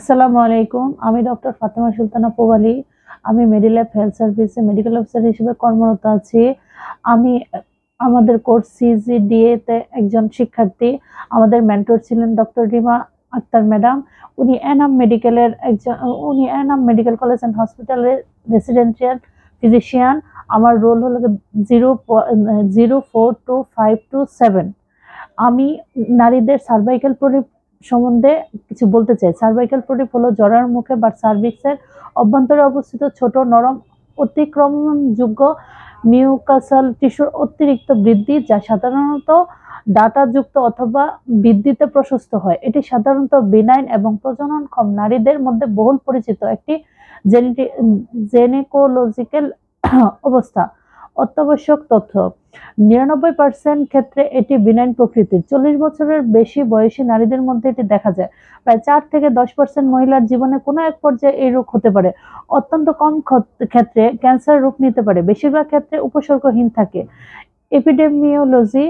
আসসালামু আলাইকুম। আমি ডক্টর ফাতেমা সুলতানা পোবালি। আমি মেডিল্যাব হেলথ সার্ভিসে মেডিকেল অফিসার হিসেবে কর্মরত আছি। আমি আমাদের কোর্স সিজিডিএ তে একজন শিক্ষার্থী। আমাদের মেন্টর ছিলেন ডক্টর রিমা আক্তার ম্যাডাম। উনি এনাম মেডিকেল কলেজ অ্যান্ড হসপিটালের রেসিডেন্সিয়াল ফিজিশিয়ান। আমার রোল হলো 042527। আমি নারীদের সার্ভাইকাল প্রলিপ সম্বন্ধে কিছু বলতে চাই। সার্ভাইকাল প্রলিপ হলো জরায়ুর মুখে বা সার্ভিক্সের অভ্যন্তরে অবস্থিত ছোট নরম অতিক্রমণযোগ্য মিউকাসাল টিস্যুর অতিরিক্ত বৃদ্ধি, যা সাধারণত ডাটাযুক্ত অথবা বৃদ্ধিতে প্রশস্ত হয়। এটি সাধারণত বিনাইন এবং প্রজননক্ষম নারীদের মধ্যে বহুল পরিচিত একটি জেনেকোলজিক্যাল অবস্থা। অত্যাবশ্যক তথ্য: 99% ক্ষেত্রে এটি বিনাইন প্রকৃতির। 40 বছরের বেশি বয়সী নারীদের মধ্যে এটি দেখা যায়। প্রায় 4 থেকে 10% মহিলার জীবনে কোনো এক পর্যায়ে এই রোগ হতে পারে। অত্যন্ত কম ক্ষেত্রে ক্যান্সার রূপ নিতে পারে। বেশিরভাগ ক্ষেত্রে উপসর্গহীন থাকে। এপিডেমিওলজি: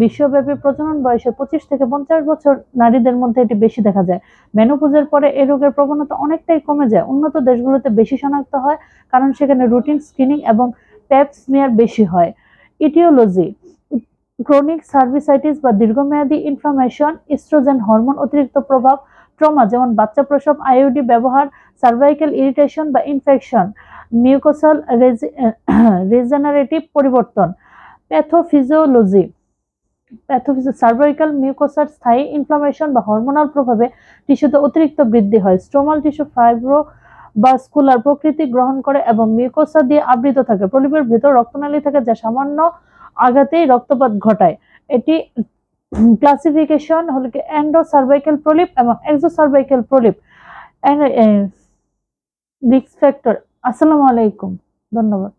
বিশ্বব্যাপী প্রজনন বয়সে 25 থেকে 50 বছর নারীদের মধ্যে এটি বেশি দেখা যায়। মেনোপজের পরে এই রোগের প্রবণতা অনেকটাই কমে যায়। উন্নত দেশগুলোতে বেশি শনাক্ত হয়, কারণ সেখানে রুটিন স্ক্রিনিং এবং প্যাপ স্মিয়ার বেশি হয়। ইটিওলজি: ক্রনিক সার্ভিসাইটিস বা দীর্ঘমেয়াদী ইনফ্লামেশন, ইস্ট্রোজেন হরমোন অতিরিক্ত প্রভাব, ট্রমা যেমন বাচ্চা প্রসব, আইইউডি ব্যবহার, সার্ভাইকাল ইরিটেশন বা ইনফেকশন, মিউকোসাল রিজেনারেটিভ পরিবর্তন। প্যাথোফিজিওলজি: সার্ভাইকাল মিউকোসার স্থায়ী ইনফ্লামেশন বা হরমোনাল প্রভাবে টিস্যুতে অতিরিক্ত বৃদ্ধি হয়। স্ট্রোমাল টিস্যু ফাইব্রোভাস্কুলার প্রকৃতি গ্রহণ করে এবং মিউকোসা দিয়ে আবৃত থাকে। প্রলিপের ভিতর রক্তনালী থাকে, যা সামান্য আঘাতেই রক্তপাত ঘটায়। এটি ক্লাসিফিকেশন হলো কি এন্ডোসার্ভাইকাল প্রলিপ এবং এক্সোসার্ভাইকাল প্রলিপ। Risk factor. আসসালামু আলাইকুম, ধন্যবাদ।